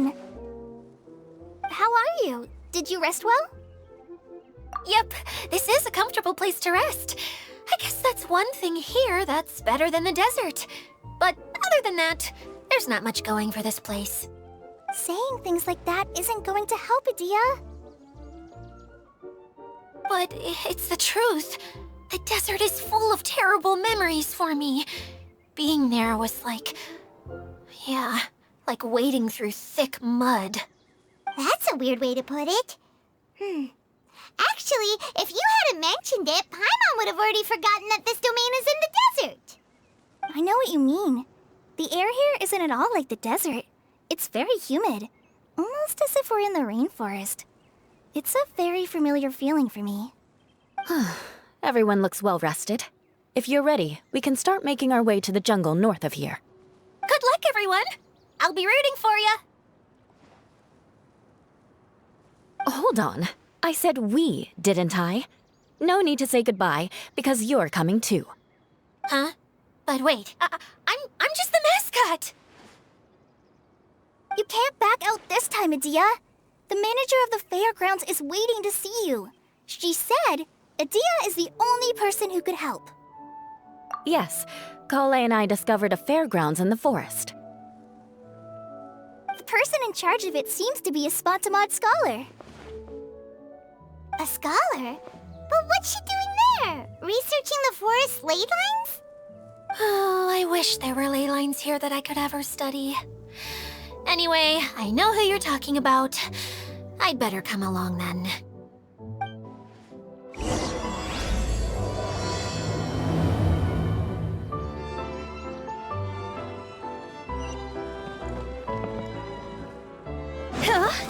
on? How are you? Did you rest well? Yep, this is a comfortable place to rest. I guess that's one thing here that's better than the desert. But other than that, there's not much going for this place. Saying things like that isn't going to help, Adia. But it's the truth. The desert is full of terrible memories for me. Being there was like... yeah, like wading through thick mud. That's a weird way to put it. Actually, if you hadn't mentioned it, Paimon would have already forgotten that this domain is in the desert. I know what you mean. The air here isn't at all like the desert. It's very humid, almost as if we're in the rainforest. It's a very familiar feeling for me. Everyone looks well rested. If you're ready, we can start making our way to the jungle north of here. Good luck, everyone! I'll be rooting for ya! Hold on. I said we, didn't I? No need to say goodbye, because you're coming too. Huh? But wait, I'm just the mascot! You can't back out this time, Adia. The manager of the fairgrounds is waiting to see you. She said Adia is the only person who could help. Yes, Kale and I discovered a fairgrounds in the forest. The person in charge of it seems to be a Spontamod scholar. A scholar? But what's she doing there? Researching the forest ley lines? Oh, I wish there were ley lines here that I could ever study. Anyway, I know who you're talking about. I'd better come along then. Huh?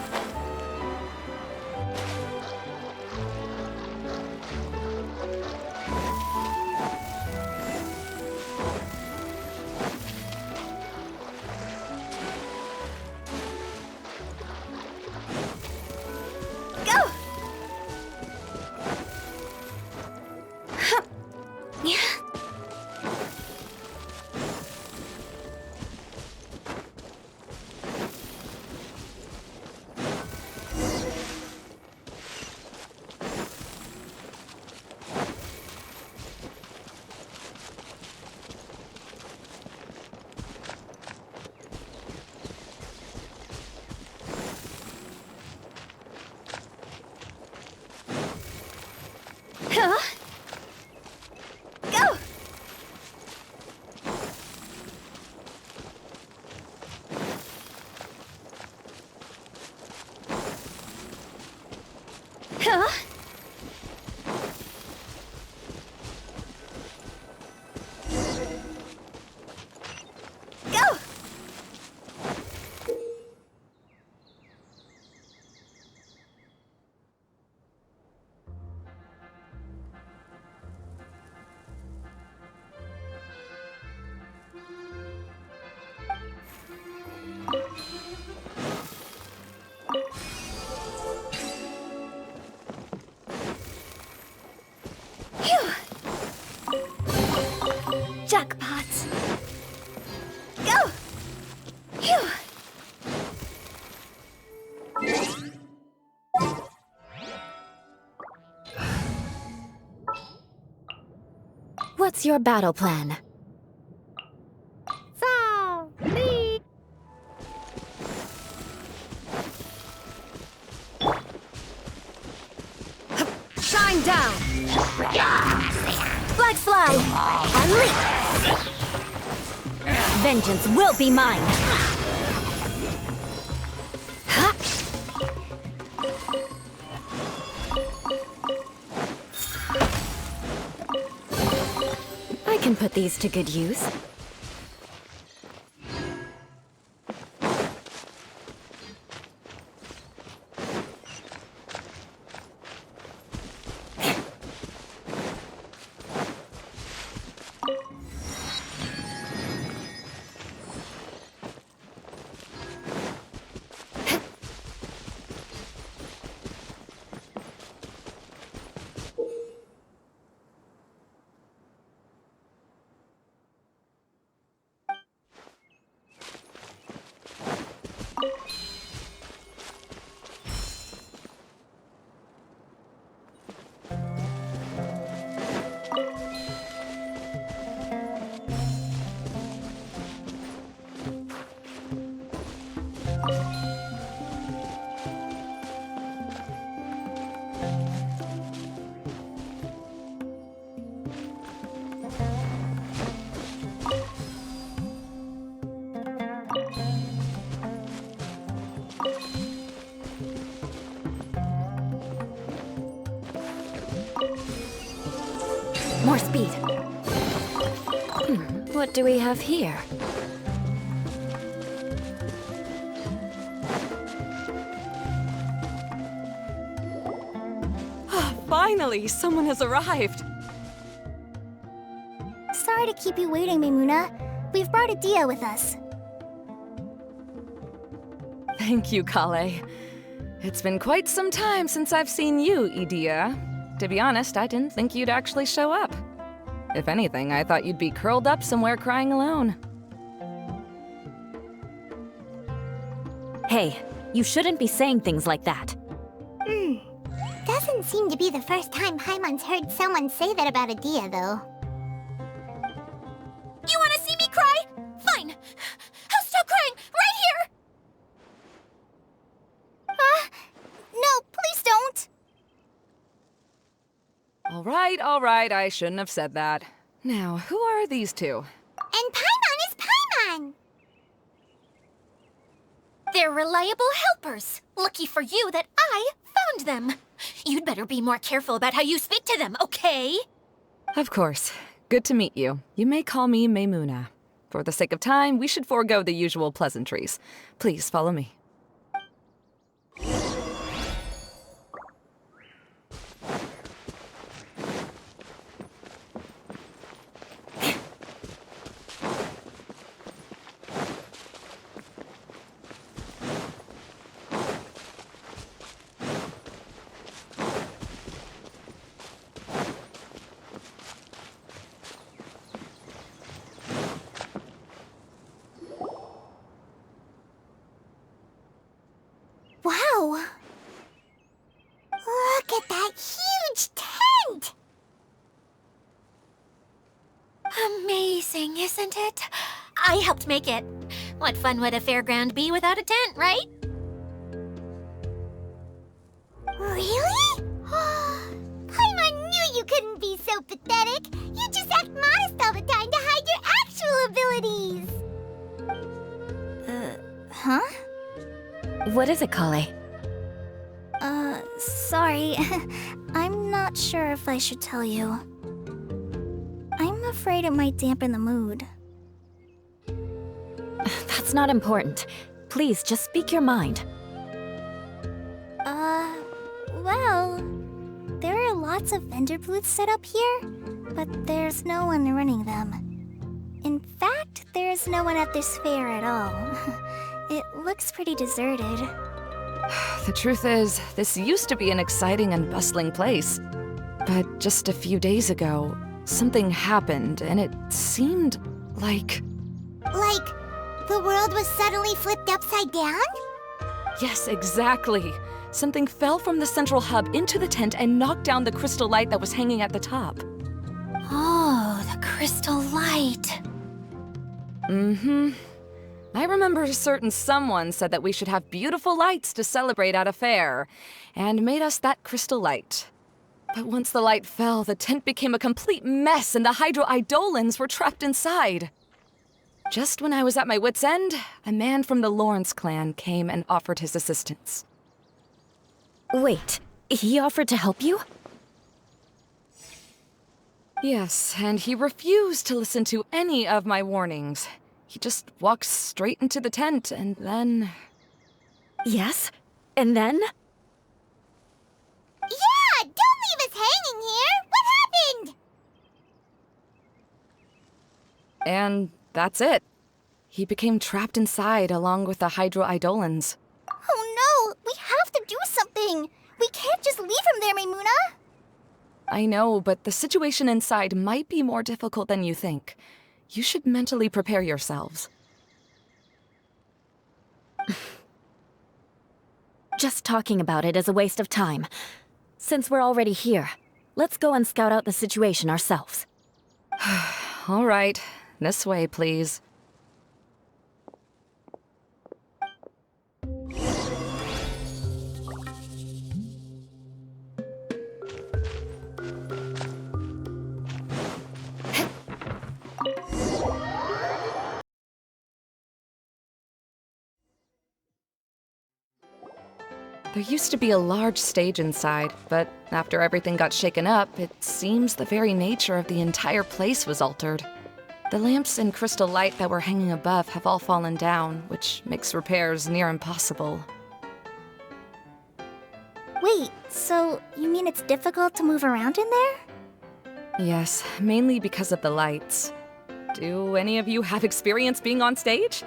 Jackpot! Go! Phew! What's your battle plan? So, me. Shine down! Black fly! And leap! Vengeance will be mine! Ha! I can put these to good use. More speed. What do we have here? Finally, someone has arrived. Sorry to keep you waiting, Maimuna. We've brought Adia with us. Thank you, Kale. It's been quite some time since I've seen you, Idia. To be honest, I didn't think you'd actually show up. If anything, I thought you'd be curled up somewhere crying alone. Hey, you shouldn't be saying things like that. Doesn't seem to be the first time Paimon's heard someone say that about Adia, though. You wanna see me cry? Fine. I'll stop crying right here! No, please don't! All right, I shouldn't have said that. Now, who are these two? And Paimon is Paimon! They're reliable helpers. Lucky for you that I found them. You'd better be more careful about how you speak to them, okay? Of course. Good to meet you. You may call me Maimuna. For the sake of time, we should forego the usual pleasantries. Please follow me. Wow! Look at that huge tent! Amazing, isn't it? I helped make it. What fun would a fairground be without a tent, right? Really? Paimon knew you couldn't be so pathetic! You just act modest all the time to hide your actual abilities! Huh? What is it, Kale? Sorry. I'm not sure if I should tell you. I'm afraid it might dampen the mood. That's not important. Please, just speak your mind. Well, there are lots of vendor booths set up here, but there's no one running them. In fact, there's no one at this fair at all. It looks pretty deserted. The truth is, this used to be an exciting and bustling place. But just a few days ago, something happened, and it seemed like... Like, the world was suddenly flipped upside down? Yes, exactly. Something fell from the central hub into the tent and knocked down the crystal light that was hanging at the top. Oh, the crystal light. Mm-hmm. I remember a certain someone said that we should have beautiful lights to celebrate at a fair, and made us that crystal light. But once the light fell, the tent became a complete mess and the Hydro-Eidolons were trapped inside. Just when I was at my wit's end, a man from the Lawrence clan came and offered his assistance. Wait, he offered to help you? Yes, and he refused to listen to any of my warnings. He just walked straight into the tent, and then... Yes? And then? Yeah! Don't leave us hanging here! What happened? And that's it. He became trapped inside along with the Hydro-Eidolons. Oh no! We have to do something! We can't just leave him there, Maimuna! I know, but the situation inside might be more difficult than you think. You should mentally prepare yourselves. Just talking about it is a waste of time. Since we're already here, let's go and scout out the situation ourselves. All right, this way, please. There used to be a large stage inside, but after everything got shaken up, it seems the very nature of the entire place was altered. The lamps and crystal light that were hanging above have all fallen down, which makes repairs near impossible. Wait, so you mean it's difficult to move around in there? Yes, mainly because of the lights. Do any of you have experience being on stage?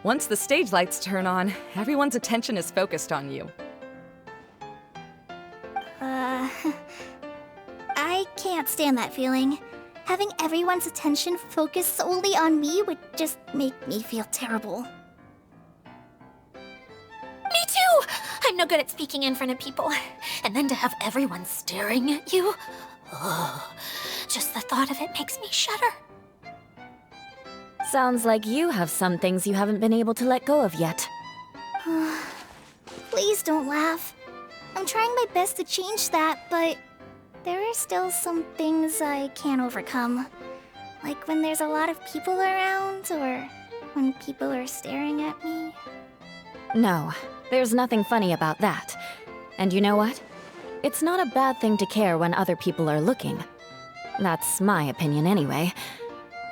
Once the stage lights turn on, everyone's attention is focused on you. I can't stand that feeling. Having everyone's attention focused solely on me would just make me feel terrible. Me too! I'm no good at speaking in front of people. And then to have everyone staring at you. Oh, just the thought of it makes me shudder. Sounds like you have some things you haven't been able to let go of yet. Please don't laugh. I'm trying my best to change that, but there are still some things I can't overcome. Like when there's a lot of people around, or when people are staring at me. No, there's nothing funny about that. And you know what? It's not a bad thing to care when other people are looking. That's my opinion anyway.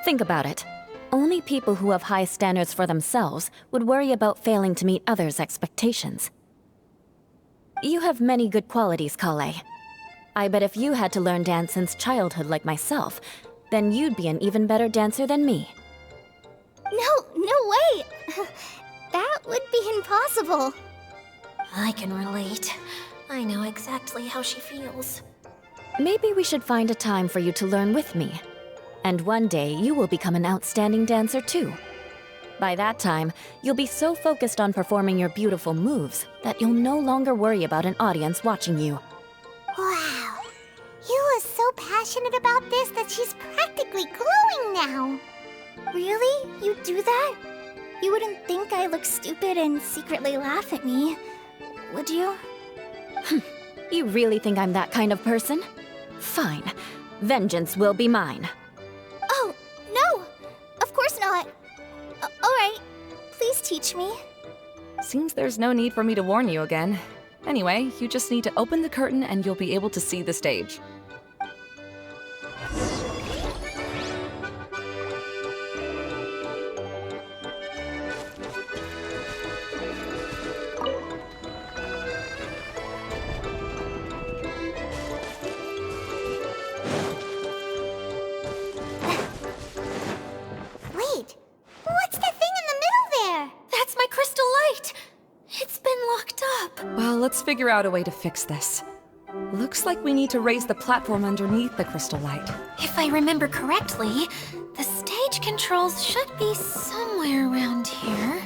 Think about it. Only people who have high standards for themselves would worry about failing to meet others' expectations. You have many good qualities, Kale. I bet if you had to learn dance since childhood like myself, then you'd be an even better dancer than me. No way! That would be impossible. I can relate. I know exactly how she feels. Maybe we should find a time for you to learn with me. And one day, you will become an outstanding dancer too. By that time, you'll be so focused on performing your beautiful moves that you'll no longer worry about an audience watching you. Wow. Eula's so passionate about this that she's practically glowing now. Really? You do that? You wouldn't think I look stupid and secretly laugh at me, would you? You really think I'm that kind of person? Fine. Vengeance will be mine. Oh, no! Of course not. Alright, please teach me. Seems there's no need for me to warn you again. Anyway, you just need to open the curtain and you'll be able to see the stage. Wait, what's that thing in the middle there? That's my crystal light! It's been locked up. Well, let's figure out a way to fix this. Looks like we need to raise the platform underneath the crystal light. If I remember correctly, the stage controls should be somewhere around here.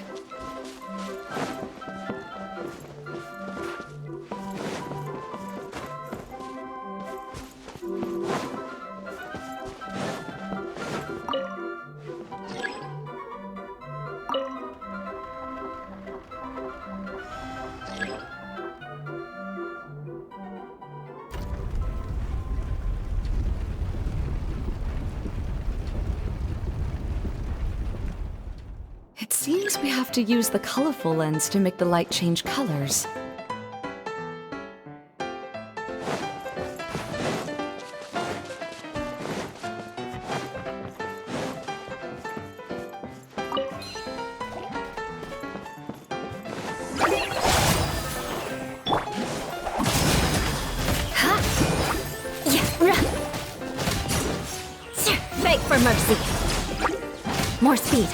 It seems we have to use the colorful lens to make the light change colors. Beg for mercy. More speed.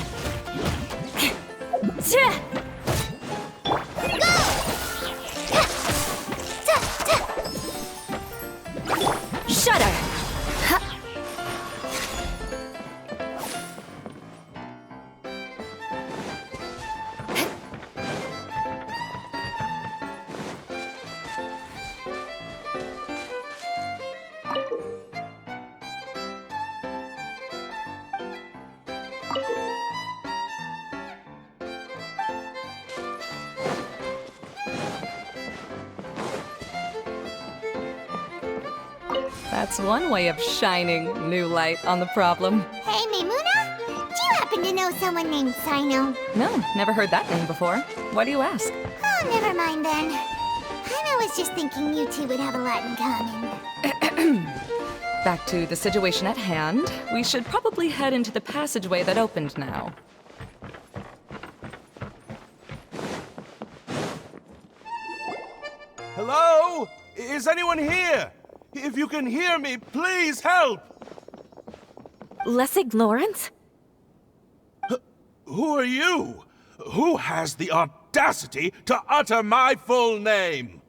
Shudder! That's one way of shining new light on the problem. Hey, Maimuna? Do you happen to know someone named Sino? No, never heard that name before. Why do you ask? Oh, never mind then. Paimon was just thinking you two would have a lot in common. Back to the situation at hand. We should probably head into the passageway that opened now. Hello? Is anyone here? If you can hear me, please help! Lessig Lawrence? Who are you? Who has the audacity to utter my full name?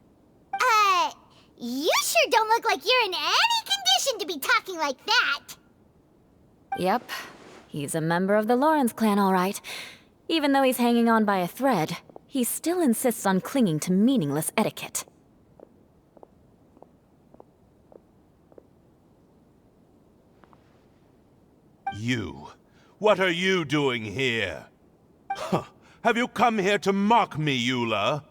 You sure don't look like you're in any condition to be talking like that. Yep. He's a member of the Lawrence clan, all right. Even though he's hanging on by a thread, he still insists on clinging to meaningless etiquette. You. What are you doing here? Huh. Have you come here to mock me, Eula?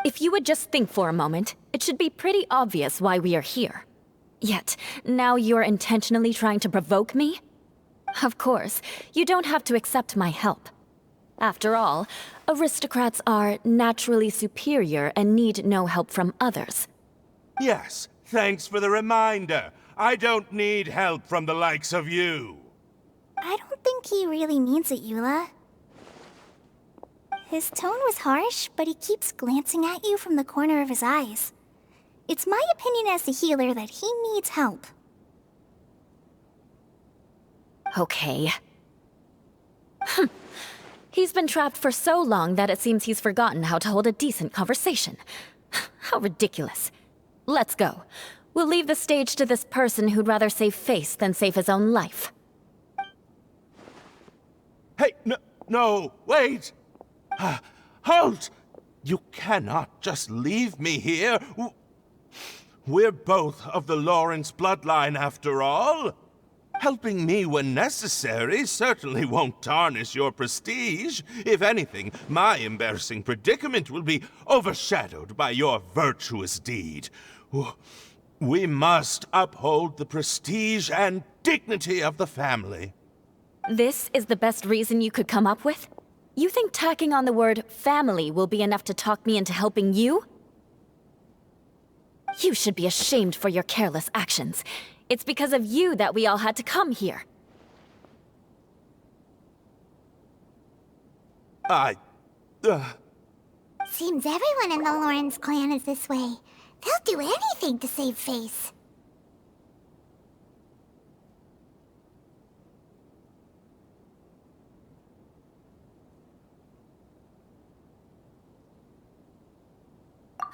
If you would just think for a moment, it should be pretty obvious why we are here. Yet, now you're intentionally trying to provoke me? Of course, you don't have to accept my help. After all, aristocrats are naturally superior and need no help from others. Yes, thanks for the reminder. I don't need help from the likes of you. I don't think he really means it, Eula. His tone was harsh, but he keeps glancing at you from the corner of his eyes. It's my opinion as the healer that he needs help. Okay. He's been trapped for so long that it seems he's forgotten how to hold a decent conversation. How ridiculous. Let's go. We'll leave the stage to this person who'd rather save face than save his own life. Hey, no, wait! Halt! You cannot just leave me here. We're both of the Lawrence bloodline, after all. Helping me when necessary certainly won't tarnish your prestige. If anything, my embarrassing predicament will be overshadowed by your virtuous deed. We must uphold the prestige and dignity of the family. This is the best reason you could come up with? You think tacking on the word family will be enough to talk me into helping you? You should be ashamed for your careless actions. It's because of you that we all had to come here. Seems everyone in the Lawrence clan is this way. They'll do anything to save face.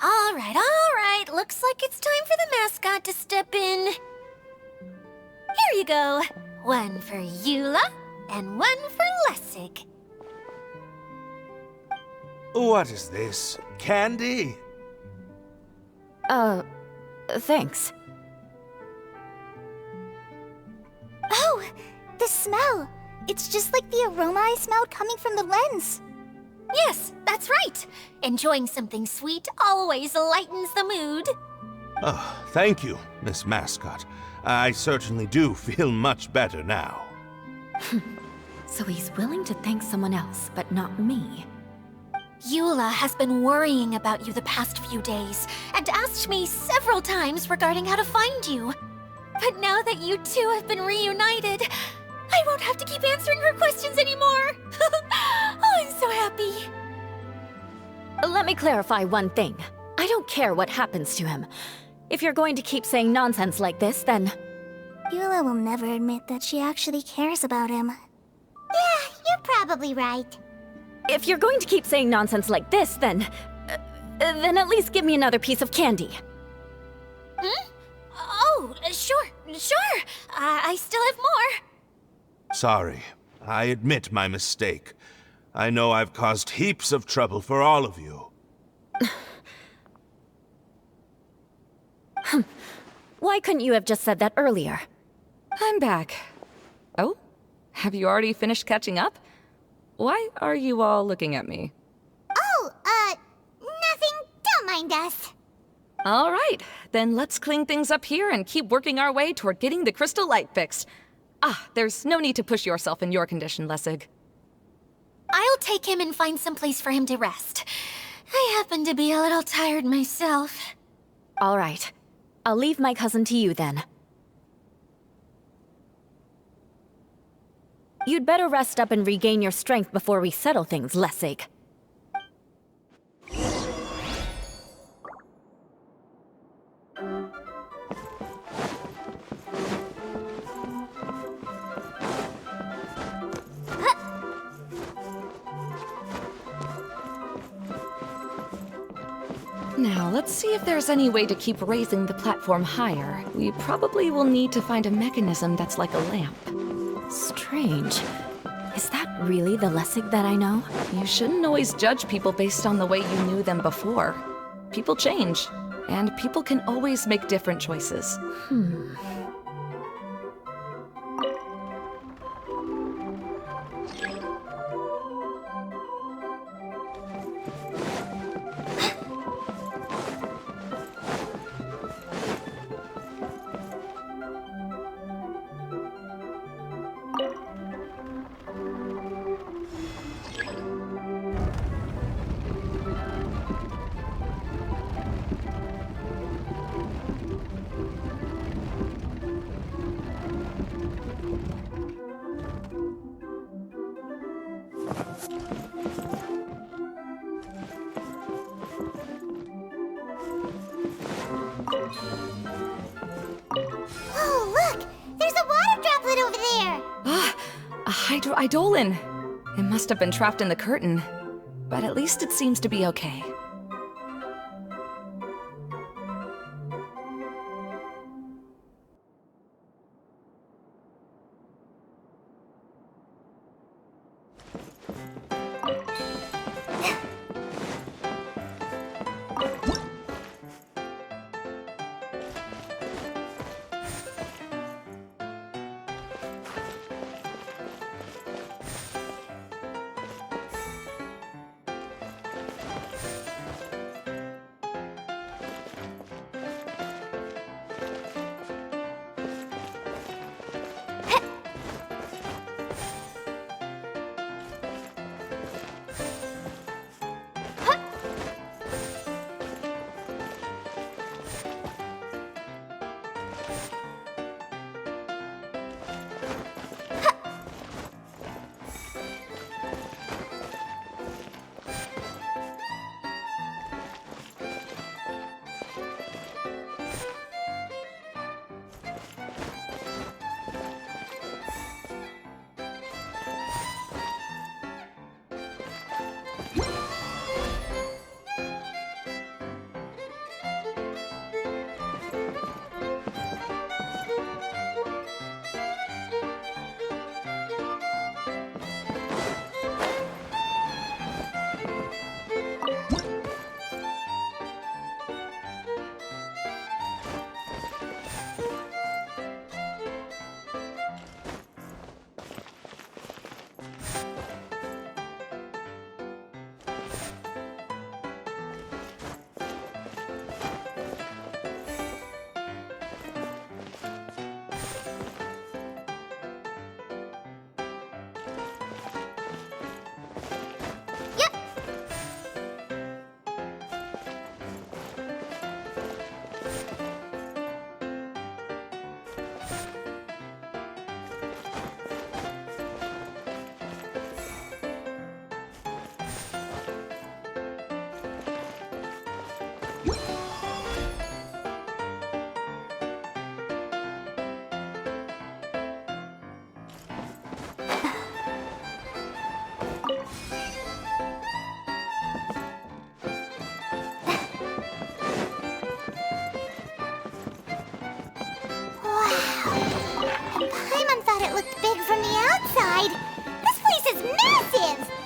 All right. Looks like it's time for the mascot to step in. Here you go. One for Eula, and one for Lessig. What is this? Candy? Thanks. Oh, the smell! It's just like the aroma I smelled coming from the lens. Yes, that's right. Enjoying something sweet always lightens the mood. Oh, thank you, Miss Mascot. I certainly do feel much better now. So he's willing to thank someone else, but not me. Eula has been worrying about you the past few days, and asked me several times regarding how to find you. But now that you two have been reunited, I won't have to keep answering her questions anymore. Oh, I'm so happy. Let me clarify one thing. I don't care what happens to him. If you're going to keep saying nonsense like this, then... Eula will never admit that she actually cares about him. Yeah, you're probably right. If you're going to keep saying nonsense like this, then at least give me another piece of candy. Oh, sure. I still have more. Sorry. I admit my mistake. I know I've caused heaps of trouble for all of you. Why couldn't you have just said that earlier? I'm back. Oh? Have you already finished catching up? Why are you all looking at me? Oh, nothing. Don't mind us. All right, then let's clean things up here and keep working our way toward getting the crystal light fixed. There's no need to push yourself in your condition, Lessig. I'll take him and find some place for him to rest. I happen to be a little tired myself. All right. I'll leave my cousin to you then. You'd better rest up and regain your strength before we settle things, Lessig. Now, let's see if there's any way to keep raising the platform higher. We probably will need to find a mechanism that's like a lamp. Strange. Is that really the Lessig that I know? You shouldn't always judge people based on the way you knew them before. People change, and people can always make different choices. Oh, look! There's a water droplet over there! Ah, a hydroidolin! It must have been trapped in the curtain. But at least it seems to be okay.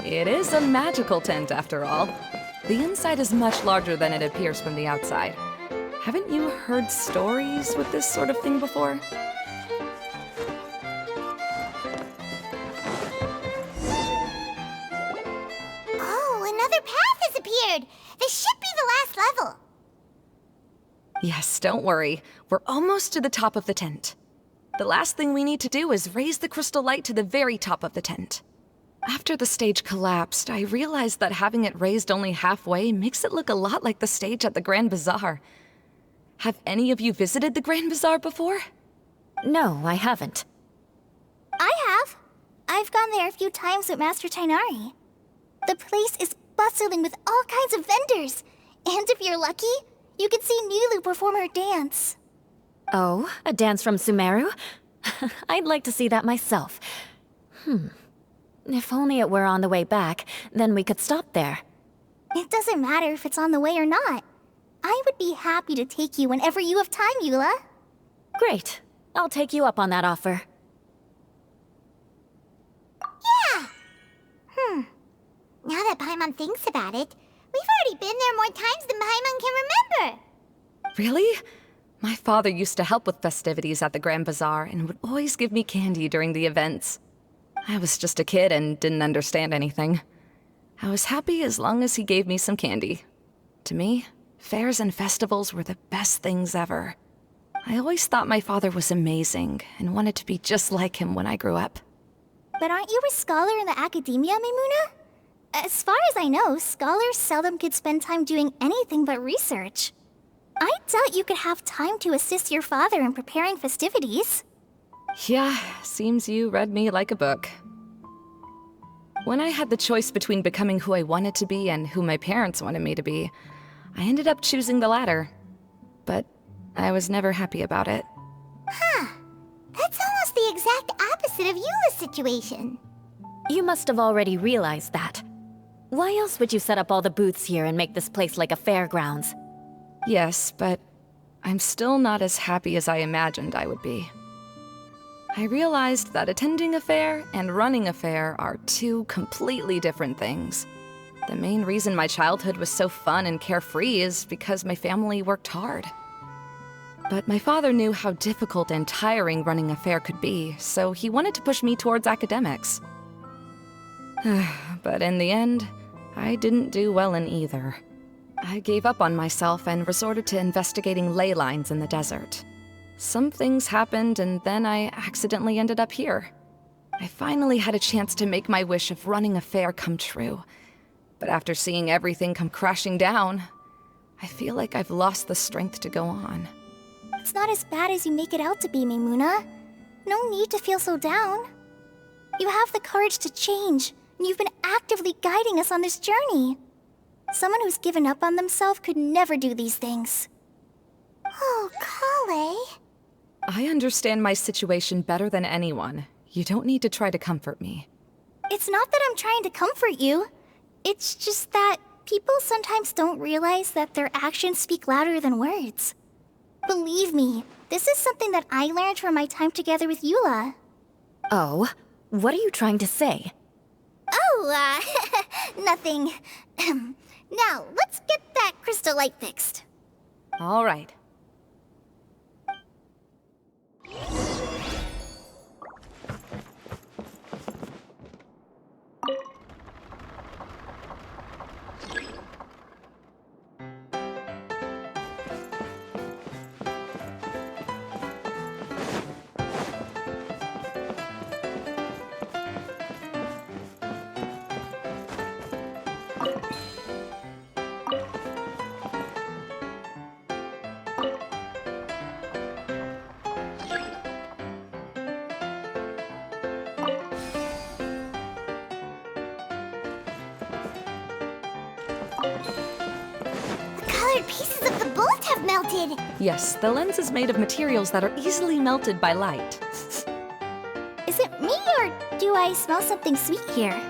It is a magical tent, after all. The inside is much larger than it appears from the outside. Haven't you heard stories with this sort of thing before? Oh, another path has appeared! This should be the last level! Yes, don't worry. We're almost to the top of the tent. The last thing we need to do is raise the crystal light to the very top of the tent. After the stage collapsed, I realized that having it raised only halfway makes it look a lot like the stage at the Grand Bazaar. Have any of you visited the Grand Bazaar before? No, I haven't. I have. I've gone there a few times with Master Tainari. The place is bustling with all kinds of vendors. And if you're lucky, you can see Nilu perform her dance. Oh, a dance from Sumeru? I'd like to see that myself. If only it were on the way back, then we could stop there. It doesn't matter if it's on the way or not. I would be happy to take you whenever you have time, Eula. Great. I'll take you up on that offer. Yeah! Now that Paimon thinks about it, we've already been there more times than Paimon can remember. Really? My father used to help with festivities at the Grand Bazaar and would always give me candy during the events. I was just a kid and didn't understand anything. I was happy as long as he gave me some candy. To me, fairs and festivals were the best things ever. I always thought my father was amazing and wanted to be just like him when I grew up. But aren't you a scholar in the academia, Maimuna? As far as I know, scholars seldom could spend time doing anything but research. I doubt you could have time to assist your father in preparing festivities. Yeah, seems you read me like a book. When I had the choice between becoming who I wanted to be and who my parents wanted me to be, I ended up choosing the latter. But I was never happy about it. That's almost the exact opposite of Eula's situation. You must have already realized that. Why else would you set up all the booths here and make this place like a fairgrounds? Yes, but I'm still not as happy as I imagined I would be. I realized that attending a fair and running a fair are two completely different things. The main reason my childhood was so fun and carefree is because my family worked hard. But my father knew how difficult and tiring running a fair could be, so he wanted to push me towards academics. But in the end, I didn't do well in either. I gave up on myself and resorted to investigating ley lines in the desert. Some things happened, and then I accidentally ended up here. I finally had a chance to make my wish of running a fair come true. But after seeing everything come crashing down, I feel like I've lost the strength to go on. It's not as bad as you make it out to be, Maimuna. No need to feel so down. You have the courage to change, and you've been actively guiding us on this journey. Someone who's given up on themselves could never do these things. Oh, Kale. I understand my situation better than anyone. You don't need to try to comfort me. It's not that I'm trying to comfort you. It's just that people sometimes don't realize that their actions speak louder than words. Believe me, this is something that I learned from my time together with Eula. Oh, what are you trying to say? Oh, nothing. Now, let's get that crystal light fixed. All right. The colored pieces of the bolt have melted. Yes, the lens is made of materials that are easily melted by light. Is it me, or do I smell something sweet here?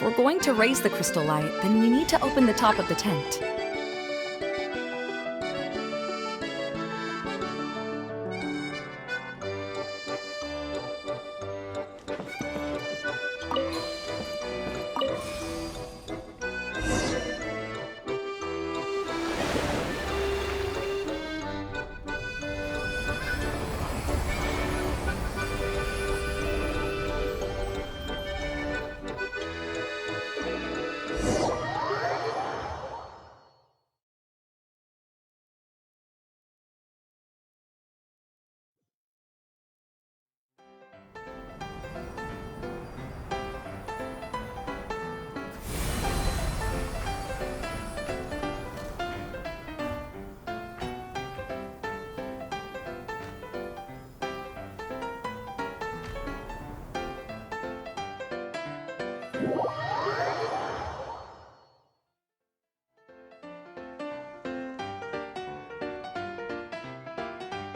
we're going to raise the crystal light, then we need to open the top of the tent.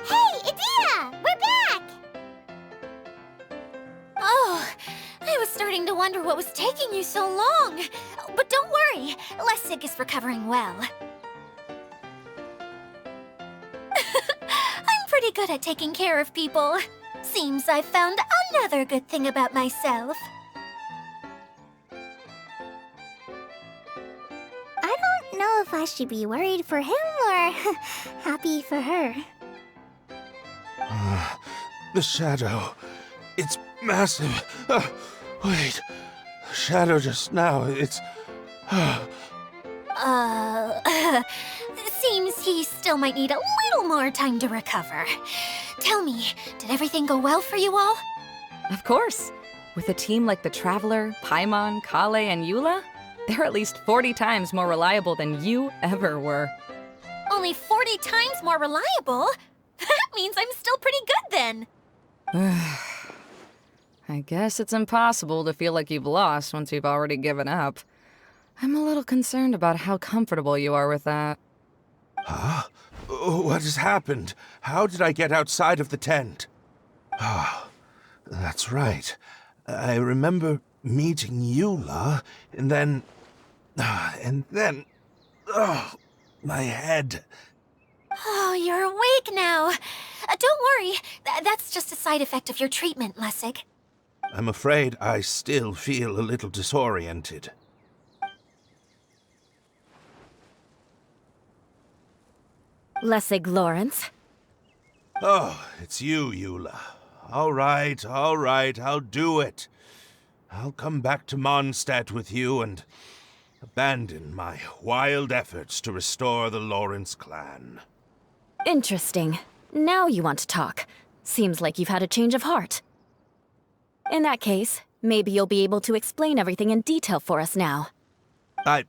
Hey, Edea! We're back! Oh, I was starting to wonder what was taking you so long. But don't worry, Lessig is recovering well. I'm pretty good at taking care of people. Seems I've found another good thing about myself. I don't know if I should be worried for him or happy for her. The shadow. It's massive. Wait. The shadow just now. It's... Seems he still might need a little more time to recover. Tell me, did everything go well for you all? Of course. With a team like the Traveler, Paimon, Kale, and Eula, they're at least 40 times more reliable than you ever were. Only 40 times more reliable? That means I'm still pretty good then. I guess it's impossible to feel like you've lost once you've already given up. I'm a little concerned about how comfortable you are with that. Huh? What has happened? How did I get outside of the tent? Ah, that's right. I remember meeting Eula, and then... Oh, my head. Oh, you're awake now. Don't worry, that's just a side effect of your treatment, Lessig. I'm afraid I still feel a little disoriented. Lessig Lawrence. Oh, it's you, Eula. All right, I'll do it. I'll come back to Mondstadt with you and abandon my wild efforts to restore the Lawrence clan. Interesting. Now you want to talk. Seems like you've had a change of heart. In that case, maybe you'll be able to explain everything in detail for us now. I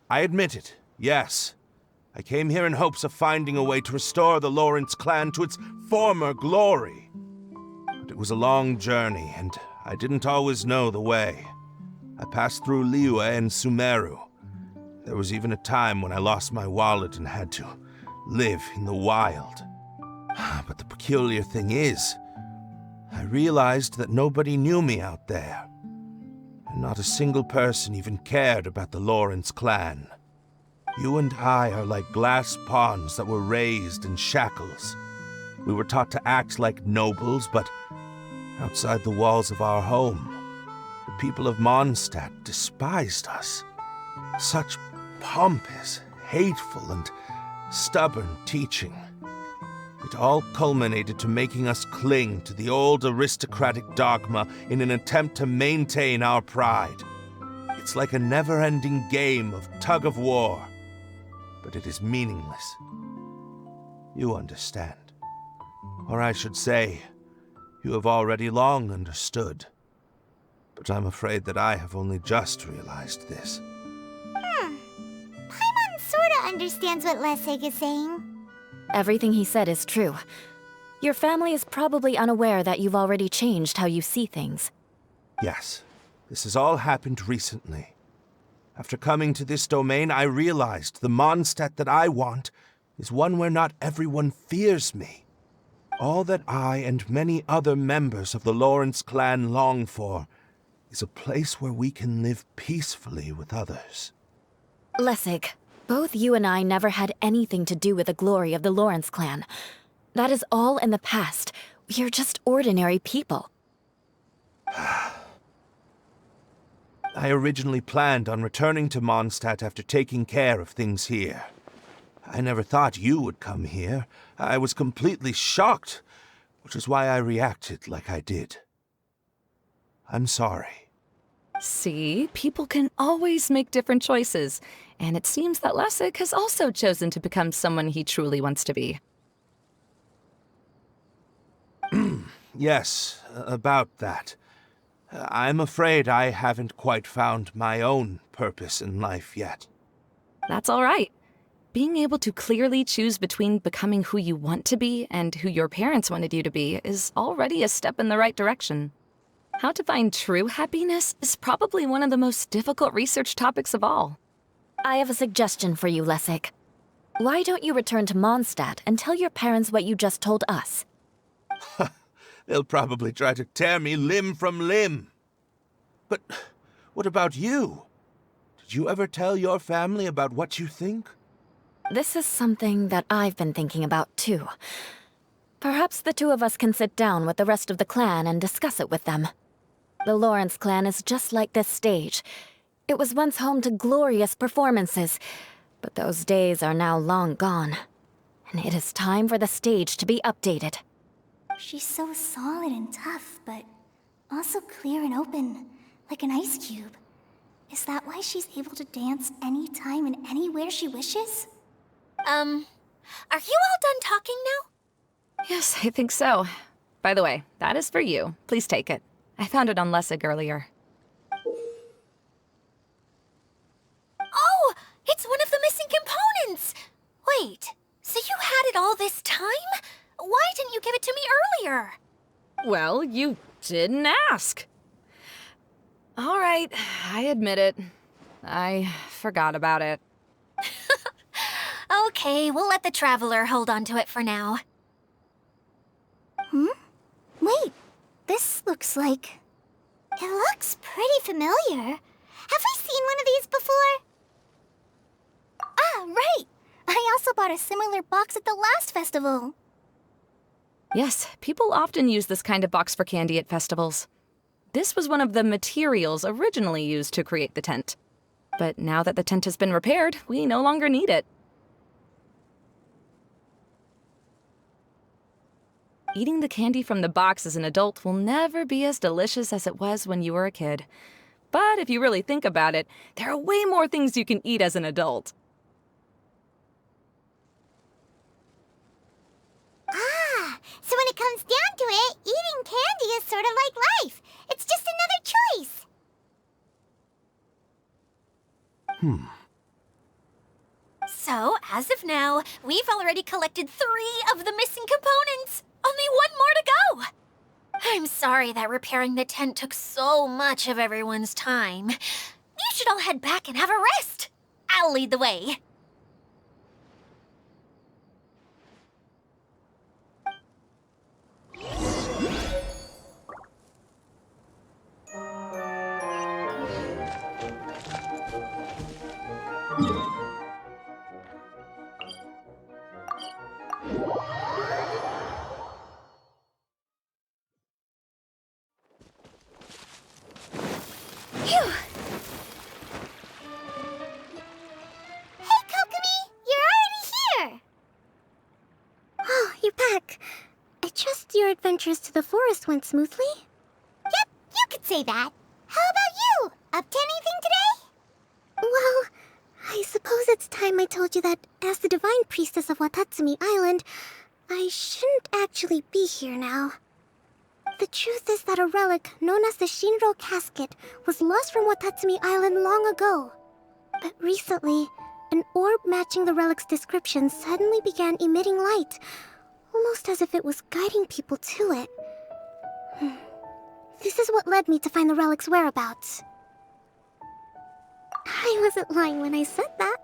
admit it, yes. I came here in hopes of finding a way to restore the Lawrence clan to its former glory. But it was a long journey, and I didn't always know the way. I passed through Liyue and Sumeru. There was even a time when I lost my wallet and had to live in the wild. But the peculiar thing is, I realized that nobody knew me out there. And not a single person even cared about the Lawrence clan. You and I are like glass pawns that were raised in shackles. We were taught to act like nobles, but outside the walls of our home, the people of Mondstadt despised us. Such pompous, hateful, and stubborn teaching. It all culminated to making us cling to the old aristocratic dogma in an attempt to maintain our pride. It's like a never-ending game of tug-of-war, but it is meaningless. You understand. Or I should say, you have already long understood. But I'm afraid that I have only just realized this. Paimon sorta understands what Lessig is saying. Everything he said is true. Your family is probably unaware that you've already changed how you see things. Yes, this has all happened recently. After coming to this domain, I realized the Mondstadt that I want is one where not everyone fears me. All that I and many other members of the Lawrence clan long for is a place where we can live peacefully with others. Lessig, both you and I never had anything to do with the glory of the Lawrence clan. That is all in the past. We are just ordinary people. I originally planned on returning to Mondstadt after taking care of things here. I never thought you would come here. I was completely shocked, which is why I reacted like I did. I'm sorry. See, people can always make different choices, and it seems that Lessig has also chosen to become someone he truly wants to be. Yes, about that. I'm afraid I haven't quite found my own purpose in life yet. That's all right. Being able to clearly choose between becoming who you want to be and who your parents wanted you to be is already a step in the right direction. How to find true happiness is probably one of the most difficult research topics of all. I have a suggestion for you, Lessig. Why don't you return to Mondstadt and tell your parents what you just told us? They'll probably try to tear me limb from limb. But what about you? Did you ever tell your family about what you think? This is something that I've been thinking about, too. Perhaps the two of us can sit down with the rest of the clan and discuss it with them. The Lawrence clan is just like this stage. It was once home to glorious performances, but those days are now long gone. And it is time for the stage to be updated. She's so solid and tough, but also clear and open, like an ice cube. Is that why she's able to dance anytime and anywhere she wishes? Are you all done talking now? Yes, I think so. By the way, that is for you. Please take it. I found it on Lessig earlier. Oh, it's one of the missing components! Wait, so you had it all this time? Why didn't you give it to me earlier? Well, you didn't ask. All right, I admit it. I forgot about it. Okay, we'll let the Traveler hold on to it for now. Wait, this looks like... It looks pretty familiar. Have we seen one of these before? Ah, right! I also bought a similar box at the last festival. Yes, people often use this kind of box for candy at festivals. This was one of the materials originally used to create the tent. But now that the tent has been repaired, we no longer need it. Eating the candy from the box as an adult will never be as delicious as it was when you were a kid. But if you really think about it, there are way more things you can eat as an adult. Ah, so when it comes down to it, eating candy is sort of like life. It's just another choice. So, as of now, we've already collected 3 of the missing components. Only 1 more to go. I'm sorry that repairing the tent took so much of everyone's time. You should all head back and have a rest. I'll lead the way. Phew! Hey, Kokomi! You're already here! Oh, you're back. I trust your adventures to the forest went smoothly? Yep, you could say that. How about you? Up to anything today? Well, I suppose it's time I told you that as the Divine Priestess of Watatsumi Island, I shouldn't actually be here now. The truth is that a relic known as the Shinro Casket was lost from Watatsumi Island long ago. But recently, an orb matching the relic's description suddenly began emitting light, almost as if it was guiding people to it. This is what led me to find the relic's whereabouts. I wasn't lying when I said that.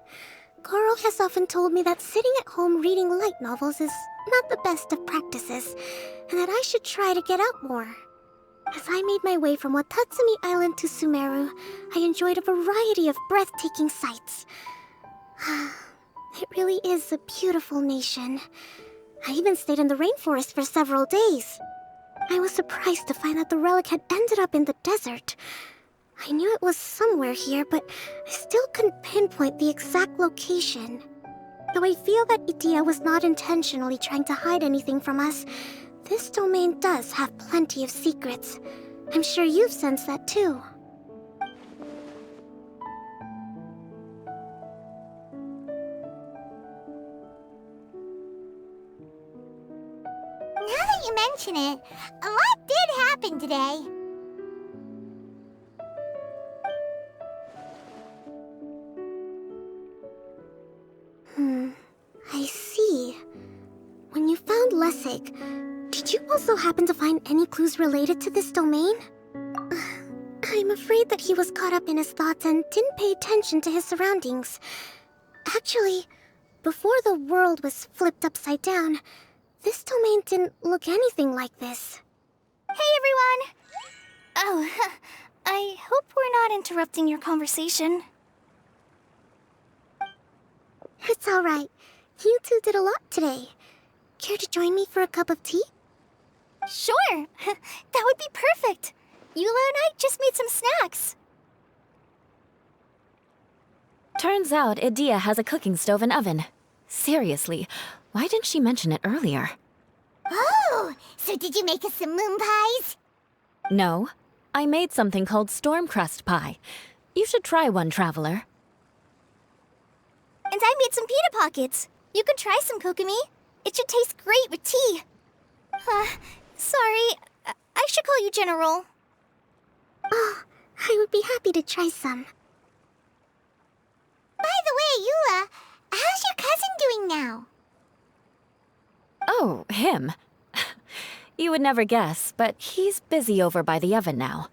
Goro has often told me that sitting at home reading light novels is not the best of practices, and that I should try to get out more. As I made my way from Watatsumi Island to Sumeru, I enjoyed a variety of breathtaking sights. It really is a beautiful nation. I even stayed in the rainforest for several days. I was surprised to find that the relic had ended up in the desert. I knew it was somewhere here, but I still couldn't pinpoint the exact location. Though I feel that Idia was not intentionally trying to hide anything from us, this domain does have plenty of secrets. I'm sure you've sensed that too. Now that you mention it, a lot did happen today. I see. When you found Lessig, did you also happen to find any clues related to this domain? I'm afraid that he was caught up in his thoughts and didn't pay attention to his surroundings. Actually, before the world was flipped upside down, this domain didn't look anything like this. Hey, everyone! Oh, I hope we're not interrupting your conversation. It's alright. You two did a lot today. Care to join me for a cup of tea? Sure! That would be perfect! Eula and I just made some snacks. Turns out Idia has a cooking stove and oven. Seriously, why didn't she mention it earlier? Oh! So did you make us some moon pies? No, I made something called storm crust pie. You should try one, Traveler. And I made some pita pockets. You could try some, Kokomi. It should taste great with tea. Sorry. I should call you General. Oh, I would be happy to try some. By the way, Eula, how's your cousin doing now? Oh, him. You would never guess, but he's busy over by the oven now.